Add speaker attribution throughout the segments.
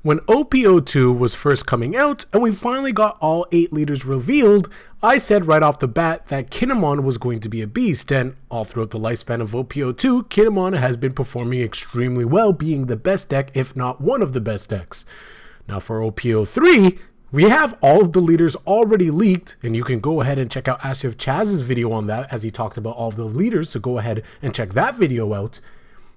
Speaker 1: When OP02 was first coming out and we finally got all 8 leaders revealed, I said right off the bat that Kinemon was going to be a beast, and all throughout the lifespan of OP02, Kinemon has been performing extremely well, being the best deck if not one of the best decks. Now for OP03, we have all of the leaders already leaked, and you can go ahead and check out Asif Chaz's video on that as he talked about all of the leaders, so go ahead and check that video out.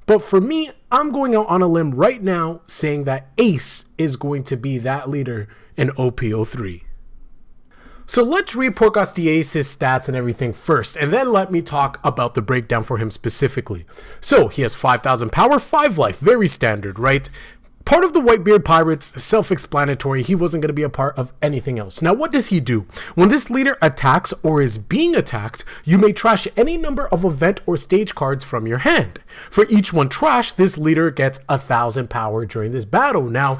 Speaker 1: But for me, I'm going out on a limb right now saying that Ace is going to be that leader in OP03. So let's read Porcos the Ace's stats and everything first, and then let me talk about the breakdown for him specifically. So he has 5,000 power, 5 life, very standard, right? Part of the Whitebeard Pirates, self-explanatory, he wasn't going to be a part of anything else. Now what does he do? When this leader attacks or is being attacked, you may trash any number of event or stage cards from your hand. For each one trash, this leader gets 1,000 power during this battle. Now,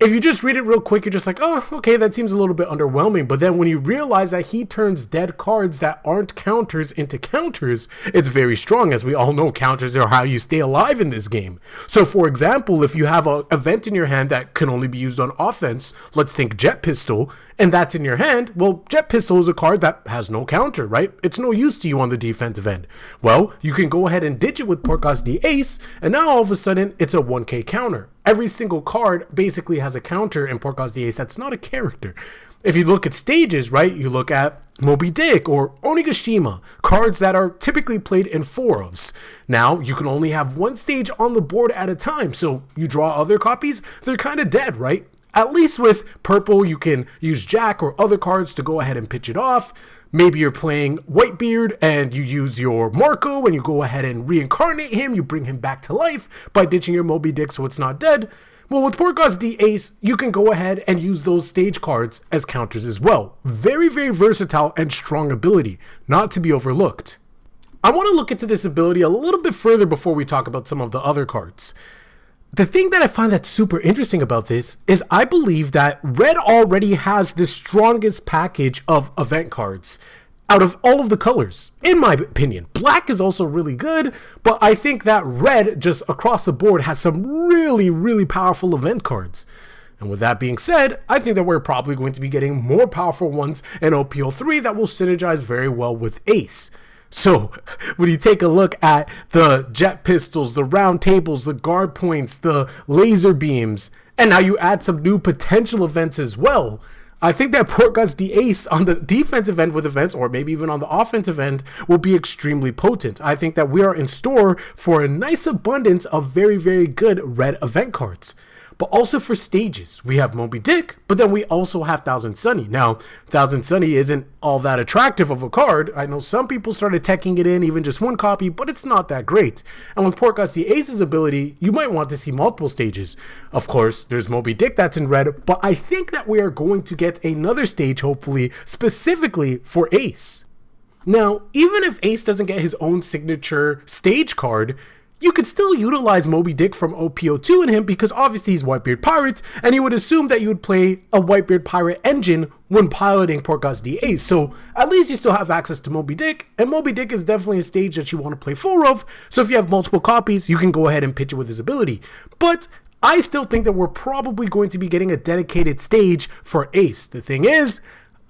Speaker 1: if you just read it real quick, you're just like, oh, okay, that seems a little bit underwhelming. But then when you realize that he turns dead cards that aren't counters into counters, it's very strong. As we all know, counters are how you stay alive in this game. So for example, if you have an event in your hand that can only be used on offense, let's think Jet Pistol, and that's in your hand, well, Jet Pistol is a card that has no counter, right? It's no use to you on the defensive end. Well, you can go ahead and ditch it with Porcos the Ace, and now all of a sudden, it's a 1k counter. Every single card basically has a counter in Porcos the Ace that's not a character. If you look at stages, right, you look at Moby Dick or Onigashima, cards that are typically played in 4-ofs. Now, you can only have one stage on the board at a time, so you draw other copies, they're kind of dead, right? At least with purple, you can use Jack or other cards to go ahead and pitch it off. Maybe you're playing Whitebeard and you use your Marco and you go ahead and reincarnate him. You bring him back to life by ditching your Moby Dick so it's not dead. Well, with Porcos the Ace, you can go ahead and use those stage cards as counters as well. Very, very versatile and strong ability, not to be overlooked. I want to look into this ability a little bit further before we talk about some of the other cards. The thing that I find that's super interesting about this is I believe that Red already has the strongest package of event cards out of all of the colors, in my opinion. Black is also really good, but I think that Red just across the board has some really, really powerful event cards. And with that being said, I think that we're probably going to be getting more powerful ones in OP03 that will synergize very well with Ace. So when you take a look at the jet pistols, the round tables, the guard points, the laser beams, and now you add some new potential events as well, I think that Porcos the Ace on the defensive end with events, or maybe even on the offensive end, will be extremely potent. I think that we are in store for a nice abundance of very, very good red event cards. But also for stages, we have Moby Dick, but then we also have Thousand Sunny. Now, Thousand Sunny isn't all that attractive of a card. I know some people started teching it in, even just one copy, but it's not that great. And with Porcos the Ace's ability, you might want to see multiple stages. Of course, there's Moby Dick that's in red, but I think that we are going to get another stage, hopefully, specifically for Ace. Now, even if Ace doesn't get his own signature stage card, you could still utilize Moby Dick from OP02 in him because obviously he's Whitebeard Pirates, and you would assume that you would play a Whitebeard Pirate engine when piloting Porcos the Ace. So at least you still have access to Moby Dick, and Moby Dick is definitely a stage that you want to play 4 of. So if you have multiple copies, you can go ahead and pitch it with his ability. But I still think that we're probably going to be getting a dedicated stage for Ace. The thing is,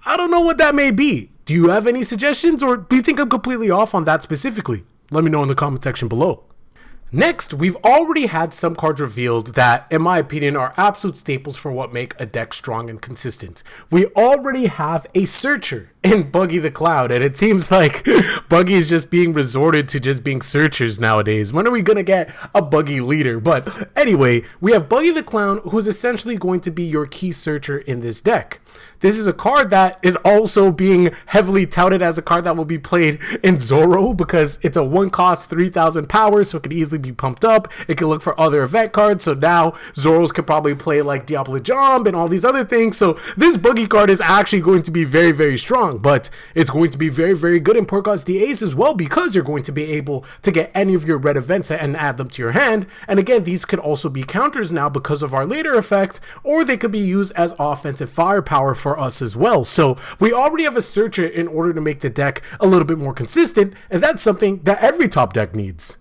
Speaker 1: I don't know what that may be. Do you have any suggestions, or do you think I'm completely off on that specifically? Let me know in the comment section below. Next, we've already had some cards revealed that, in my opinion, are absolute staples for what make a deck strong and consistent. We already have a Searcher in Buggy the Cloud, and it seems like Buggy is just being resorted to just being searchers nowadays. When are we gonna get a Buggy leader? But anyway, we have Buggy the Clown, who's essentially going to be your key searcher in this deck. This is a card that is also being heavily touted as a card that will be played in Zoro because it's a 1-cost 3,000 power, so it could easily be pumped up. It can look for other event cards, so now Zoros could probably play like Diablo Jump and all these other things. So this Buggy card is actually going to be very, very strong, but it's going to be very, very good in Porcos the Ace as well because you're going to be able to get any of your red events and add them to your hand. And again, these could also be counters now because of our later effect, or they could be used as offensive firepower for us as well. So we already have a searcher in order to make the deck a little bit more consistent, and that's something that every top deck needs.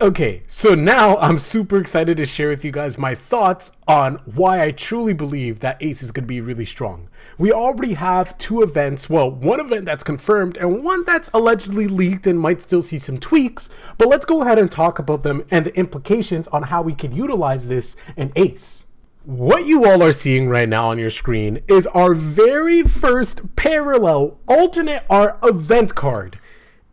Speaker 1: Okay, so now I'm super excited to share with you guys my thoughts on why I truly believe that Ace is going to be really strong. We already have two events, well, one event that's confirmed and one that's allegedly leaked and might still see some tweaks, but let's go ahead and talk about them and the implications on how we can utilize this in Ace. What you all are seeing right now on your screen is our very first parallel alternate art event card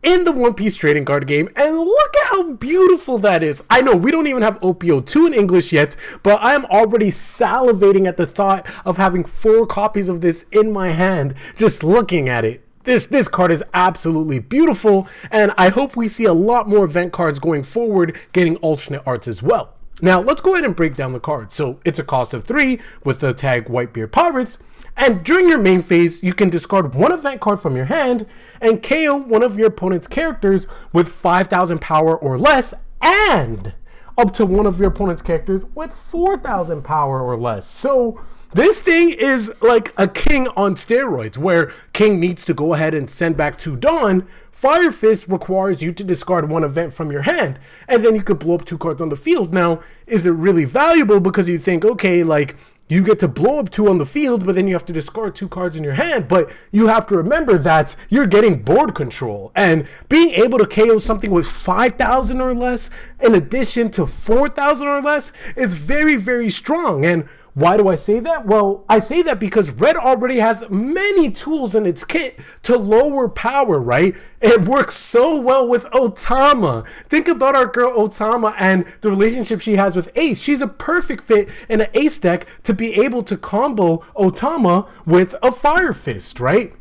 Speaker 1: in the One Piece trading card game, and look at how beautiful that is. I know we don't even have OP02 in English yet, but I am already salivating at the thought of having 4 copies of this in my hand, just looking at it. This card is absolutely beautiful, and I hope we see a lot more event cards going forward getting alternate arts as well. Now, let's go ahead and break down the card. So, it's a cost of 3 with the tag Whitebeard Pirates. And during your main phase, you can discard one event card from your hand and KO one of your opponent's characters with 5,000 power or less, and up to one of your opponent's characters with 4,000 power or less. So this thing is like a king on steroids, where king needs to go ahead and send back to Dawn. Fire Fist requires you to discard one event from your hand, and then you could blow up 2 cards on the field. Now, is it really valuable? Because you think, okay, like, you get to blow up 2 on the field, but then you have to discard 2 cards in your hand. But you have to remember that you're getting board control, and being able to KO something with 5,000 or less in addition to 4,000 or less is very, very strong. And why do I say that? Well, I say that because Red already has many tools in its kit to lower power, right? It works so well with Otama. Think about our girl Otama and the relationship she has with Ace. She's a perfect fit in an Ace deck to be able to combo Otama with a Fire Fist, right?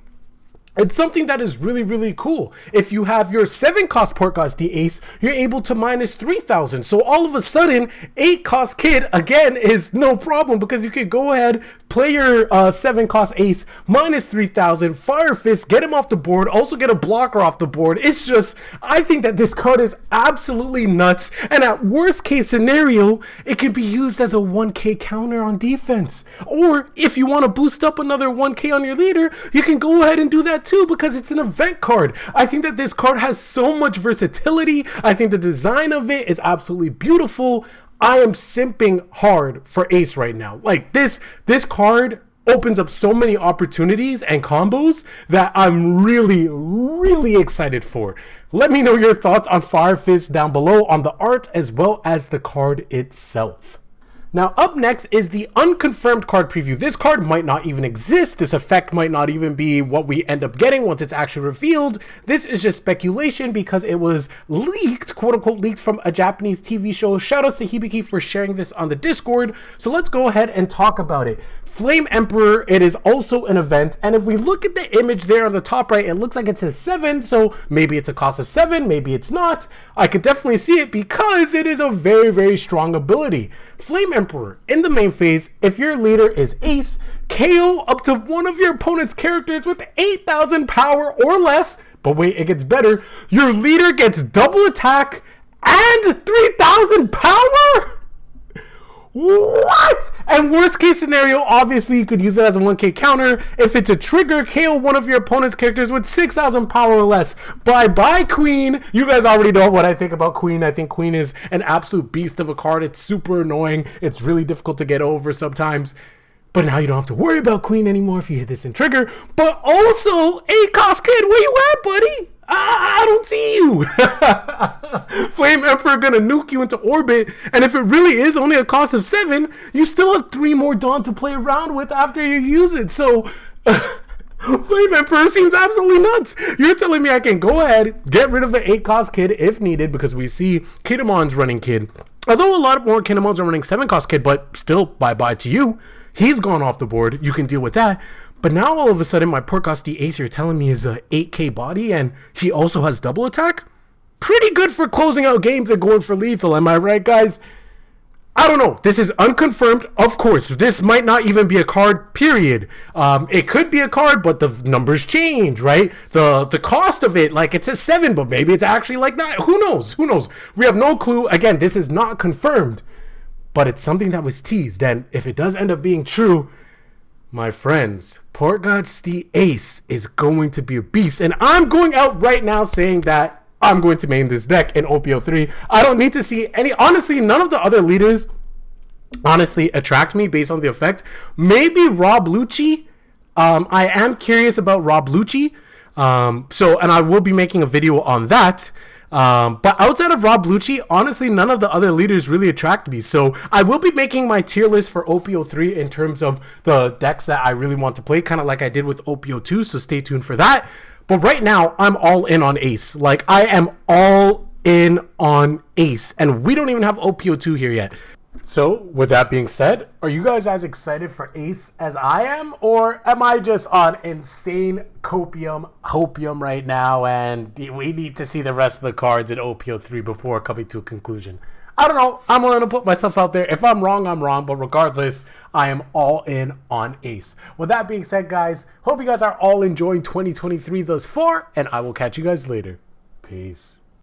Speaker 1: It's something that is really, really cool. If you have your 7 cost Port Gods D Ace, you're able to minus 3,000. So all of a sudden, 8 cost Kid, again, is no problem, because you could go ahead, play your 7 cost Ace, minus 3,000, Fire Fist, get him off the board, also get a blocker off the board. It's just, I think that this card is absolutely nuts. And at worst case scenario, it can be used as a 1k counter on defense. Or if you want to boost up another 1k on your leader, you can go ahead and do that too, because it's an event card. I think that this card has so much versatility. I think the design of it is absolutely beautiful. I am simping hard for Ace right now. Like, this card opens up so many opportunities and combos that I'm really, really excited for. Let me know your thoughts on Fire Fist down below on the art as well as the card itself. Now, up next is the unconfirmed card preview. This card might not even exist. This effect might not even be what we end up getting once it's actually revealed. This is just speculation because it was leaked, quote unquote leaked, from a Japanese TV show. Shout out to Hibiki for sharing this on the Discord. So let's go ahead and talk about it. Flame Emperor, it is also an event, and if we look at the image there on the top right, it looks like it says 7, so maybe it's a cost of 7, maybe it's not. I could definitely see it because it is a very, very strong ability. Flame Emperor, in the main phase, if your leader is Ace, KO up to one of your opponent's characters with 8,000 power or less, but wait, it gets better. Your leader gets double attack and 3,000 power? What? And worst case scenario, obviously you could use it as a 1k counter. If it's a trigger, KO one of your opponent's characters with 6,000 power or less. Bye bye, Queen. You guys already know what I think about Queen. I think Queen is an absolute beast of a card. It's super annoying. It's really difficult to get over sometimes. But now you don't have to worry about Queen anymore if you hit this in trigger. But also, 8 cost Kid, where you at, buddy? I don't see you. Flame Emperor gonna nuke you into orbit, and if it really is only a cost of 7, you still have 3 more Dawn to play around with after you use it. So Flame Emperor seems absolutely nuts. You're telling me I can go ahead, get rid of an 8 cost Kid if needed, because we see Kinemon's running Kid. Although a lot more Kinemons are running 7 cost Kid, but still bye-bye to you. He's gone off the board. You can deal with that. But now all of a sudden my Port Gods D Ace you're telling me is a 8k body and he also has double attack? Pretty good for closing out games and going for lethal, am I right, guys? I don't know. This is unconfirmed. Of course, this might not even be a card, period. It could be a card, but the numbers change, right? The cost of it, like it says 7, but maybe it's actually like 9. Who knows? Who knows? We have no clue. Again, this is not confirmed, but it's something that was teased. And if it does end up being true, my friends, Port Gods D Ace is going to be a beast. And I'm going out right now saying that I'm going to main this deck in OP03. I don't need to see any. Honestly, none of the other leaders honestly attract me based on the effect. Maybe Rob Lucci. I am curious about Rob Lucci. And I will be making a video on that. But outside of Rob Lucci, honestly, none of the other leaders really attract me. So I will be making my tier list for OP03 in terms of the decks that I really want to play, kind of like I did with OP02. So stay tuned for that. But right now, I'm all in on Ace. Like, I am all in on Ace. And we don't even have OP02 here yet. So, with that being said, are you guys as excited for Ace as I am? Or am I just on insane hopium right now and we need to see the rest of the cards in OP03 before coming to a conclusion? I don't know. I'm willing to put myself out there. If I'm wrong, I'm wrong. But regardless, I am all in on Ace. With that being said, guys, hope you guys are all enjoying 2023 thus far. And I will catch you guys later. Peace.